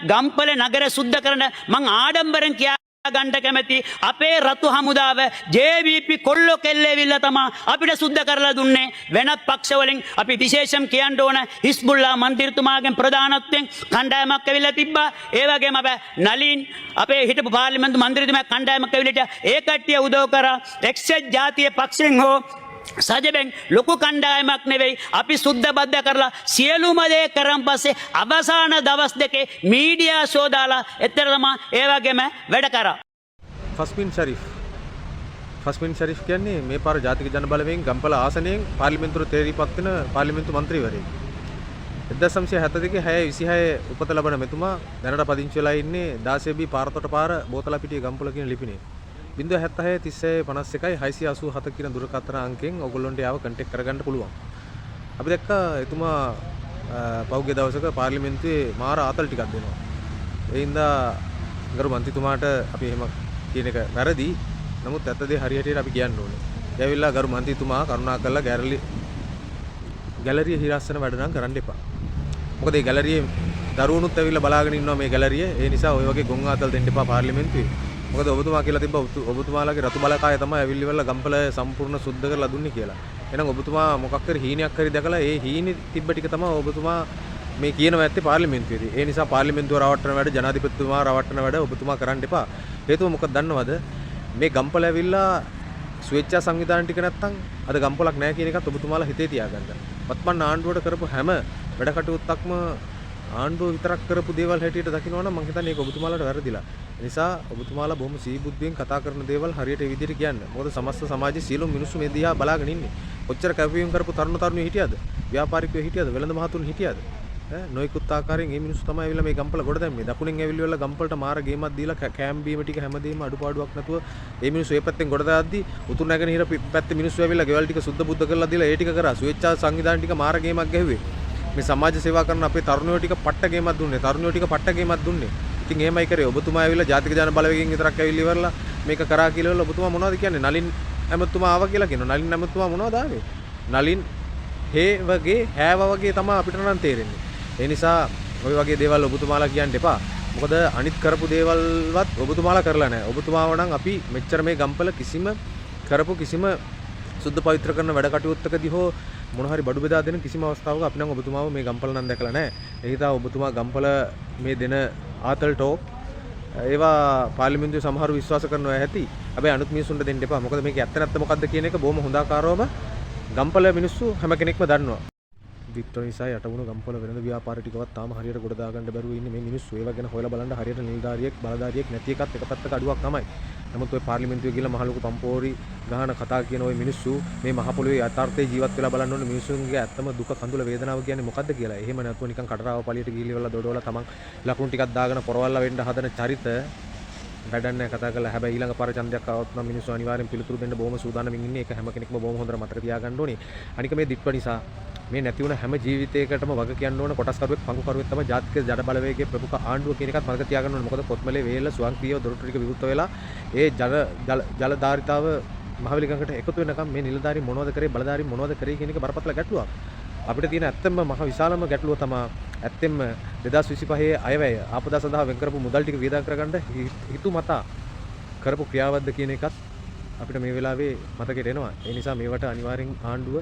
ගම්පල නගර සුද්ධ කරන මං ආඩම්බරෙන් කියා ගන්න කැමැති අපේ රතු හමුදාව JVP කොල්ලෝ කෙල්ලේවිල්ලා තමයි අපිට සුද්ධ කරලා දුන්නේ වෙනත් පක්ෂ වලින් අපි විශේෂම් කියන්න ඕන හිස්බුල්ලා මන්ත්‍රීතුමාගෙන් ප්‍රධානත්වයෙන් කණ්ඩායමක් ඇවිල්ලා තිබ්බා ඒ වගේම අපේ නලින් අපේ හිටපු පාර්ලිමේන්තු මන්ත්‍රීතුමා කණ්ඩායමක් ඇවිල්ලා ඒ කට්ටිය උදව් කරා එක්සත් ජාතිය පක්ෂයෙන් හෝ සජබෙන් ලොකු කණ්ඩායමක් නෙවෙයි අපි සුද්ධ බද්ධ කරලා සියලුම දේ කරන් පස්සේ අවසාන දවස් දෙකේ මීඩියා ෂෝ දාලා එතන තමයි ඒ වගේම වැඩ කරා ෆස්මින් ෂරීෆ් කියන්නේ මේ පාර ජාතික ජන බලවේගයෙන් ගම්පල ආසනයෙන් පාර්ලිමේන්තුවට තේරීපත් වෙන පාර්ලිමේන්තු මන්ත්‍රීවරයෙක් 1972 6/26 උපත ලබන මෙතුමා දැනට පදිංචි වෙලා ඉන්නේ 16B පාරතොට පාර බෝතලපිටිය ගම්පල කියන ලිපිනේ 076 36 51 687 කියන දුරකථන අංකයෙන් ඔයගොල්ලන්ට යාව කන්ටැක්ට් කරගන්න පුළුවන්. අපි දැක්ක එතුමා පහුගිය දවසක පාර්ලිමේන්තුවේ මාර ආතල් ටිකක් දෙනවා. ඒ හින්දා ගරු මන්ත්‍රීතුමාට අපි එහෙම කියන එක වැරදි. නමුත් ඇත්ත දේ හරියට අපි කියන්න ඕනේ. ඒවිල්ලා ගරු මන්ත්‍රීතුමා කරුණාකරලා ගැලරිය හිරස්සන වැඩ නම් කරන්න එපා. මොකද මේ ගැලරියේ දරුවනුත් ඇවිල්ලා බලාගෙන ඉන්නවා මේ ගැලරිය. ඒ නිසා ওই වගේ ගොන් ආතල් දෙන්න එපා පාර්ලිමේන්තුවේ. මොකද ඔබතුමා කියලා තිබ්බ ඔබතුමාලාගේ රතු බලකාය තමයි ඇවිල්ලිවල ගම්පල සම්පූර්ණ සුද්ධ කරලා දුන්නේ කියලා. එහෙනම් ඔබතුමා මොකක් හරි හීනයක් හරි දැකලා ඒ හීනේ තිබ්බ ටික තමයි ඔබතුමා මේ කියනවා ඇත්තේ පාර්ලිමේන්තුවේදී. ඒ නිසා පාර්ලිමේන්තුව රවට්ටන වැඩ ජනාධිපතිතුමා රවට්ටන වැඩ ඔබතුමා කරන්න එපා. හේතුව මොකක්ද දන්නවද? මේ ගම්පල ඇවිල්ලා ස්වේච්ඡා සංවිධාන ටික නැත්තම් අද ගම්පලක් නැහැ කියන එකත් ඔබතුමාලා හිතේ තියාගන්න. වත්මන් ආණ්ඩුවට කරපු හැම වැඩ කටයුත්තක්ම ආණ්ඩුව විතරක් කරපු දේවල් හැටියට දකිනවා නම් මම හිතන්නේ ඒක ඔබතුමාලාට වැරදිලා. ඒ නිසා ඔබතුමාලා බොහොම සීබුද්ධියෙන් කතා කරන දේවල් හරියට ඒ විදිහට කියන්න. මොකද සමස්ත සමාජයේ සියලුම මිනිස්සු මේ දිහා බලාගෙන ඉන්නේ. කොච්චර කැපවීම කරපු තරුණියෝ හිටියද? ව්‍යාපාරිකයෝ හිටියද? වෙළඳ මහතුන් හිටියද? නොයෙකුත් ආකාරයෙන් මේ මිනිස්සු තමයි ඇවිල්ලා මේ ගම්පල ගොඩ දැම්මේ. දකුණෙන් ඇවිල්ලා ගම්පලට මාර ගේමක් දීලා කෑම් බීම ටික හැමදේම අඩුපාඩුවක් නැතුව මේ මිනිස්සු ඒ පැත්තෙන් ගොඩ දාද්දී උතුරු නැගෙනහිර පැත්තේ මිනිස්සු ඇවිල්ලා ගෙවල් ටික සුද්ධ බුද්ධ කරලා දීලා ඒ ටික කරා. ස්වේච්ඡා සංවිධාන ටික මාර ගේමක් ගැහුවේ. මේ සමාජ සේවා කරන අපේ තරුණයෝ ටික පට්ට ගේමක් දුන්නේ. තරුණයෝ ටික පට්ට ගේමක් දුන්නේ. ඉතින් එහෙමයි කරේ. ඔබතුමා ඇවිල්ලා ජාතික ජන බලවේගයෙන් විතරක් ඇවිල්ලා ඉවරලා මේක කරා කියලා ඔබතුමා මොනවද කියන්නේ? නලින් ඇමතුමා ආවා කියලා කියනවා. නලින් ඇමතුමා මොනවද ආවේ? නලින් වගේ හැව වගේ තමයි අපිට නම් තේරෙන්නේ. ඒ නිසා ওই වගේ දේවල් ඔබතුමාලා කියන්න එපා. මොකද අනිත් කරපු දේවල්වත් ඔබතුමාලා කරලා නැහැ. ඔබතුමාව නම් අපි මෙච්චර මේ ගම්පල කිසිම සුද්ධ පවිත්‍ර කරන වැඩ කටයුත්තකදී හෝ මොන හරි බඩු බෙදා දෙන කිසිම අවස්ථාවක අපි නම් ඔබතුමාව මේ ගම්පල නම් දැකලා නැහැ. ඒ හිතා ඔබතුමා ගම්පල මේ දෙන ආතල් ටෝක් ඒවා පාර්ලිමේන්තුවේ සමහරව විශ්වාස කරනවා ඇති. හැබැයි අනුත් මිනිසුන්ට දෙන්න එපා. මොකද මේක ඇත්ත නැත්ත මොකද්ද කියන එක බොහොම හොඳ ආකාරවම ගම්පල මිනිස්සු හැම කෙනෙක්ම දන්නවා. වික්ටර් නිසා යටවුණු ගම්පල වෙනද ව්‍යාපාර ටිකවත් තාම හරියට ගොඩ දාගන්න බැරුව ඉන්නේ මේ මිනිස්සු. ඒව ගැන හොයලා බලන්න හරියට නිලධාරියෙක් බලධාරියෙක් නැති එකත් එක පැත්තක අඩුවක් තමයි. නමුත් ඔය පාර්ලිමේන්තුවේ ගිහලා මහ ලොකු පම්පෝරි ගහන කතා කියන ওই මිනිස්සු මේ මහ පොළොවේ යථාර්ථයේ ජීවත් වෙලා බලන්න ඕනේ මිනිස්සුන්ගේ ඇත්තම දුක කඳුල වේදනාව කියන්නේ මොකද්ද කියලා. එහෙම නැතුව නිකන් කටරාව පළියට ගිහිල්ලා දොඩවලා තමන් ලකුණු ටිකක් දාගෙන පොරවල්ලා වෙන්න හදන චරිත වැඩක් නැහැ කතා කරලා. හැබැයි ඊළඟ පාර ඡන්දයක් ආවොත් නම් මිනිස්සු අනිවාර්යෙන් පිළිතුරු දෙන්න බොහොම සූදානම්ින් ඉන්නේ. ඒක හැම කෙනෙක්ම බොහොම හොඳට මතක තියාගන්න ඕනේ. අනික මේ දිට්ඨ නිසා මේ නැති වුණ හැම ජීවිතයකටම වග කියන්න ඕන කොටස්කරුවෙක් පංගුකරුවෙක් තමයි ජාතික ජන බලවේගයේ ප්‍රමුඛ ආණ්ඩුව කියන එකත් මතක තියාගන්න ඕනේ. මොකද කොත්මලේ වේල ස්වයංක්‍රීයව දොරටු ටික විවෘත වෙලා ඒ ජල ධාරිතාව මහවැලිගඟට එකතු වෙනකම් මේ නිලධාරී මොනවද කරේ බලධාරී මොනවද කරේ කියන එක බරපතල ගැටලුවක්. අපිට තියෙන ඇත්තම මහ විශාලම ගැටලුව තමයි ඇත්තෙන්ම 2025 අයවැය ආපදා සඳහා වෙන් කරපු මුදල් ටික වියදම් කරගන්න හිතුමතා කරපු ක්‍රියාවක්ද කියන එකත් අපිට මේ වෙලාවේ මතකෙට එනවා. ඒ නිසා මේවට අනිවාර්යෙන් ආණ්ඩුව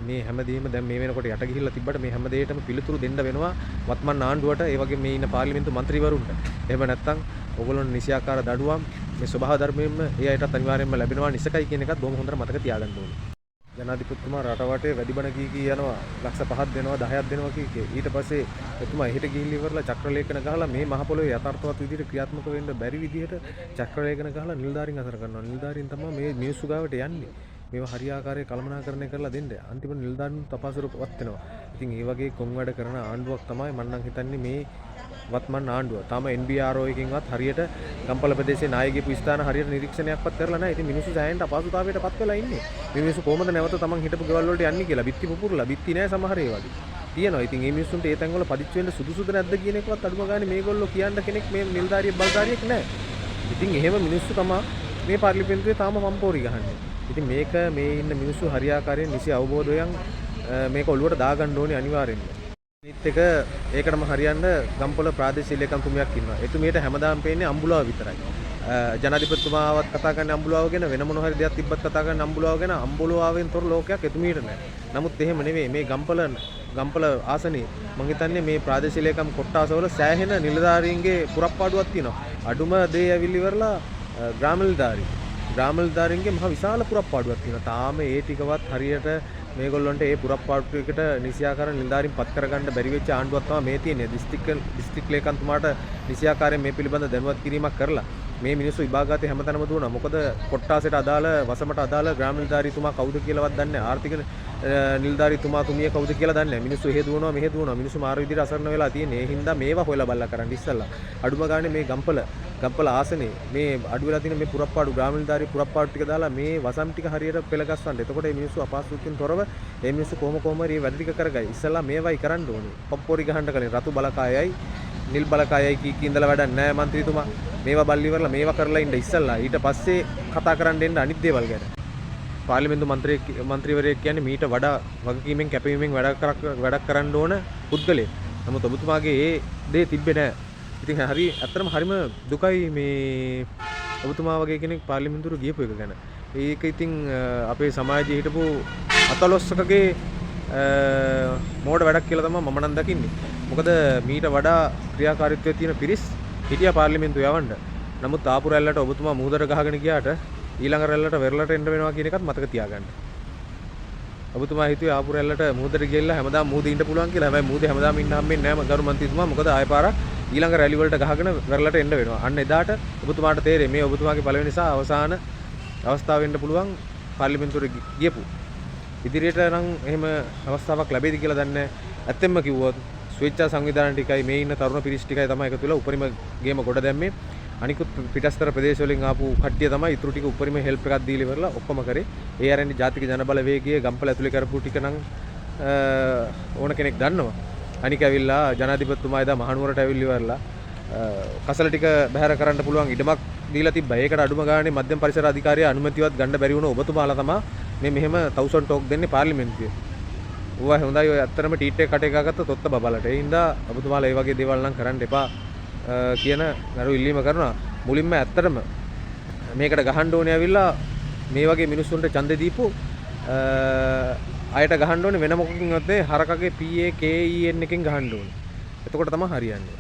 මේ හැමදේම දැන් මේ වෙනකොට යට ගිහිල්ලා තිබ්බට මේ හැම දෙයකටම පිළිතුරු දෙන්න වෙනවා වත්මන් ආණ්ඩුවට ඒ වගේ මේ ඉන්න පාර්ලිමේන්තු මන්ත්‍රීවරුන්ට. එහෙම නැත්නම් ඕගොල්ලොන්ට නිසියාකාර දඩුවම් මේ ස්වභාව ධර්මයෙන්ම ඒ අයටත් අනිවාර්යෙන්ම ලැබෙනවා නිසකයි කියන එකත් බොහොම හොඳට මතක තියාගන්න ඕනේ. ජනාධිපතිතුමා රට වටේ වැඩි බණ කී යනවා ලක්ෂ 5ක් දෙනවා 10ක් දෙනවා කී. ඊට පස්සේ එතුමා එහෙට ගිහිල්ලා ඉවරලා චක්‍රලේඛන ගහලා මේ මහ පොළොවේ යථාර්ථවත් විදිහට ක්‍රියාත්මක වෙන්න බැරි විදිහට චක්‍රලේඛන ගහලා නිලධාරීන් අසර කරනවා. නිලධාරීන් තමයි මේ මිනිස්සු ගාවට යන්නේ. මේවා හරියාකාරයේ කළමනාකරණය කරලා දෙන්න. අන්තිමට නිලධාරීන් තපාසුරපත් වෙනවා. ඉතින් මේ වගේ කොන් වැඩ කරන ආණ්ඩුවක් තමයි මම නම් හිතන්නේ මේ වත්මන් ආණ්ඩුව. තාම NBRO එකකින්වත් හරියට ගම්පල ප්‍රදේශයේ නායකයෙකු ස්ථාන හරියට නිරීක්ෂණයක්වත් කරලා නැහැ. ඉතින් මිනිස්සු සෑහෙන අපහසුතාවයට පත් වෙලා ඉන්නේ. මේ මිනිස්සු කොහොමද නැවත තමන් හිටපු ගෙවල් වලට යන්නේ කියලා බිත්ති පුපුරලා බිත්ති නැහැ සමහර ඒවාගේ. තියෙනවා. ඉතින් මේ මිනිස්සුන්ට ඒ තැන්වල පදිච්ච වෙන්න සුදුසුද නැද්ද කියන එකවත් අඩුම ගානේ මේගොල්ලෝ කියන්න කෙනෙක් මේ නිලධාරියෙක් බලධාරියෙක් නැහැ. ඉතින් එහෙම මිනිස්සු තමයි මේ පාර්ලිමේන්තුවේ තාම පම්පෝරි ගහන්නේ. ඉතින් මේක මේ ඉන්න මිනිස්සු හරියාකාරයෙන් නිසි අවබෝධයෙන් මේක ඔළුවට දාගන්න ඕනේ අනිවාර්යෙන්ම. අනිත් එක ඒකටම හරියන්න ගම්පොළ ප්‍රාදේශීය ලේකම්තුමියක් ඉන්නවා. එතුමියට හැමදාම පේන්නේ අම්බුලාව විතරයි. ජනාධිපතිතුමාවත් කතා කරන්නේ අම්බුලාව ගැන, වෙන මොන හරි දෙයක් තිබ්බත් කතා කරන්නේ අම්බුලාව ගැන. අම්බුලාවෙන් තොර ලෝකයක් එතුමියට නැහැ. නමුත් එහෙම නෙවෙයි. මේ ගම්පොළ ආසනේ මම හිතන්නේ මේ ප්‍රාදේශීය ලේකම් කොට්ටාසවල සෑහෙන නිලධාරීන්ගේ පුරප්පාඩුවක් තියෙනවා. අඩුම දේ ඇවිල්ලි ඉවරලා ග්‍රාමනිලධාරීන්ගේ මහ විශාල පුරප්පාඩුවක් තියෙනවා. තාම ඒ ටිකවත් හරියට මේගොල්ලන්ට ඒ පුරප්පාඩුවකට නිසියාකාර නිලධාරීන් පත් කරගන්න බැරි වෙච්ච ආණ්ඩුවක් තමයි මේ තියෙන්නේ. දිස්ත්‍රික් ලේකම්තුමාට නිසියාකාරයෙන් මේ පිළිබඳ දැනුවත් කිරීමක් කරලා මේ මිනිස්සු විභාගාතේ හැමතැනම දුවනවා. මොකද කොට්ටාසෙට අදාළ වසමට අදාළ ග්‍රාම නිලධාරීතුමා කවුද කියලාවත් දන්නේ නැහැ. ආර්ථික නිලධාරීතුමා තුමිය කවුද කියලා දන්නේ නැහැ. මිනිස්සු එහෙ දුවනවා මෙහෙ දුවනවා. මිනිස්සු මාර විදිහට අසරණ වෙලා තියෙන්නේ. ඒ හින්දා මේවා හොයලා බලලා කරන්න ඉස්සල්ලා. අඩුම ගානේ මේ ගම්පල ආසනේ මේ අඩු වෙලා තියෙන මේ පුරප්පාඩු ග්‍රාම නිලධාරී පුරප්පාඩු ටික දාලා මේ වසම් ටික හරියට පෙළ ගස්සන්න. එතකොට මේ මිනිස්සු අපහසුතාවකින් තොරව මේ මිනිස්සු කොහොම හරි වැඩ ටික කරගයි. ඉස්සල්ලා මේවයි කරන්න ඕනේ. පොප්පෝරි ගහන්න කලින් රතු බලකායයි නිල් බලකායයි කී ඉඳලා වැඩක් නැහැ മന്ത്രിතුමා. මේවා බල්ලි ඉවරලා මේවා කරලා ඉන්න ඉස්සල්ලා ඊට පස්සේ කතා කරන්න එන්න අනිත් දේවල් ගැන. පාර්ලිමේන්තු මන්ත්‍රීවරයෙක් කියන්නේ මීට වඩා වගකීමෙන් කැපවීමෙන් වැඩක් කරන්න ඕන පුද්ගලයෙක්. නමුත් ඔබතුමාගේ ඒ දේ තිබ්බේ නැහැ. ඉතින් ඇත්තටම හරිම දුකයි මේ ඔබතුමා වගේ කෙනෙක් පාර්ලිමේන්තුවට ගියපු එක ගැන. ඒක ඉතින් අපේ සමාජයේ හිටපු අතලොස්සකගේ මෝඩ වැඩක් කියලා තමයි මම නම් දකින්නේ. මොකද මීට වඩා ක්‍රියාකාරීත්වයේ තියෙන පිරිස් හිටියා පාර්ලිමේන්තුව යවන්න. නමුත් ආපු රැල්ලට ඔබතුමා මුහුදට ගහගෙන ගියාට ඊළඟ රැල්ලට වෙරළට එන්න වෙනවා කියන එකත් මතක තියාගන්න. ඔබතුමා හිතුවේ ආපු රැල්ලට මුහුදට ගිහිල්ලා හැමදාම මුහුදේ ඉන්න පුළුවන් කියලා. හැබැයි මුහුදේ හැමදාම ඉන්න හම්බෙන්නේ නැහැ ගරු මන්ත්‍රීතුමා. මොකද ආයෙ පාරක් ඊළඟ රැලි වලට ගහගෙන වෙරළට එන්න වෙනවා. අන්න එදාට ඔබතුමාට තේරෙයි මේ ඔබතුමාගේ පළවෙනි සහ අවසාන අවස්ථාව වෙන්න පුළුවන් පාර්ලිමේන්තුවට ගියපු. ඉදිරියට නම් එහෙම අවස්ථාවක් ලැබෙයිද කියලා දන්නේ නැහැ. ඇත්තෙන්ම කිව්වොත් ස්වේච්ඡා සංවිධාන ටිකයි මේ ඉන්න තරුණ පිරිස් ටිකයි තමයි එකතු වෙලා උපරිම ගේම ගොඩ දැම්මේ. අනිකුත් පිටස්තර ප්‍රදේශ වලින් ආපු කට්ටිය තමයි ඊටු ටික උපරිම හෙල්ප් එකක් දීලා ඉවරලා ඔක්කොම කරේ. ඒ ආරෙන් ජාතික ජනබලවේගයේ ගම්පල ඇතුලේ කරපු ටික නම් ඕන කෙනෙක් දන්නවා. අනික ඇවිල්ලා ජනාධිපතිතුමා එදා මහනුවරට ඇවිල්ලි ඉවරලා කසල ටික බැහැර කරන්න පුළුවන් ඉඩමක් දීලා තිබ්බා. ඒකට අඩුම ගානේ මධ්‍යම පරිසර අධිකාරිය අනුමැතියවත් ගන්න බැරි වුණ ඔබතුමාලා තමයි මේ මෙහෙම 1000 ටෝක් දෙන්නේ පාර්ලිමේන්තුවේ. ඌවා හොඳයි ඔය ඇත්තටම ටීට් එක කට එක ගත්ත තොත්ත බබලට. ඒ හින්දා ඔබතුමාලා මේ වගේ දේවල් නම් කරන්න එපා කියන නරු ඉල්ලීම කරනවා. මුලින්ම ඇත්තටම මේකට ගහන්න ඕනේ ඇවිල්ලා මේ වගේ මිනිස්සුන්ට ඡන්දෙ දීපු අයට ගහන්න ඕනේ වෙන මොකකින්වත් නෙවෙයි හරකගේ PAKEN එකෙන් ගහන්න ඕනේ. එතකොට තමයි හරියන්නේ.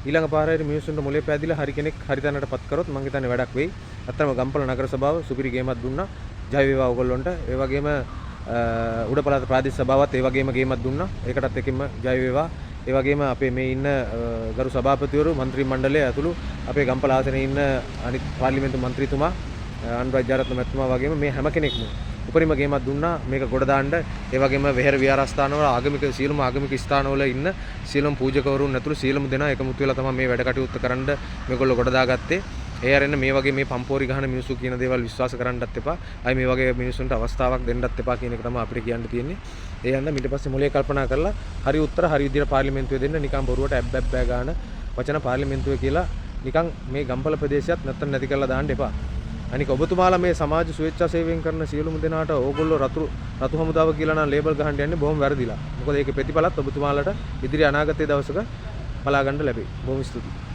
ඊළඟ පාරේ මිනිස්සුන්ට මොලේ පෑදිලා හරි කෙනෙක් හරි තැනටපත් කරොත් මං හිතන්නේ වැඩක් වෙයි. ඇත්තටම ගම්පල නගර සභාව සුපිරි ගේමක් දුන්නා. ජය වේවා ඔයගොල්ලොන්ට. ඒ වගේම උඩ පළාත ප්‍රාදේශ සභාවත් ඒ වගේම ගේමක් දුන්නා. ඒකටත් එකෙන්ම ජය වේවා. ඒ වගේම අපේ මේ ඉන්න ගරු සභාපතිවරු මන්ත්‍රී මණ්ඩලය ඇතුළු අපේ ගම්පල ආසනයේ ඉන්න අනිත් පාර්ලිමේන්තු මන්ත්‍රීතුමා අනුරාධ ජයරත්න මැතිතුමා වගේම මේ හැම කෙනෙක්ම උපරිම ගේමක් දුන්නා මේක ගොඩ දාන්න. ඒ වගේම වෙහෙර විහාරස්ථානවල ආගමික සියලුම ආගමික ස්ථානවල ඉන්න සියලුම පූජකවරුන් ඇතුළු සියලුම දෙනා එකමුතු වෙලා තමයි මේ වැඩ කටයුත්ත කරන්න මේගොල්ලෝ ගොඩ දාගත්තේ. ඒ ආරෙන්න මේ වගේ මේ පම්පෝරි ගහන මිනිස්සු කියන දේවල් විශ්වාස කරන්නත් එපා. අය මේ වගේ මිනිස්සුන්ට අවස්ථාවක් දෙන්නත් එපා කියන එක තමයි අපිට කියන්න තියෙන්නේ. ඒ යන්න ඊට පස්සේ මොලේ කල්පනා කරලා හරි උත්තර හරි විදිහට පාර්ලිමේන්තුවේ දෙන්න නිකන් බොරුවට ඇබ්බැබ්බෑ ගන්න වචන පාර්ලිමේන්තුවේ කියලා නිකන් මේ ගම්පල ප්‍රදේශයත් නැත්තම් නැති කරලා දාන්න එපා. අනික ඔබතුමාලා මේ සමාජ ස්වේච්ඡා සේවයෙන් කරන සියලුම දෙනාට ඕගොල්ලෝ රතු හමුදාව කියලා නම් ලේබල් ගහන්න යන්නේ බොහොම වැරදිලා. මොකද ඒකේ ප්‍රතිඵලත් ඔබතුමාලට ඉදිරි අනාගතයේ දවසක බලා ගන්න ලැබෙයි. බොහොම ස්තුතියි.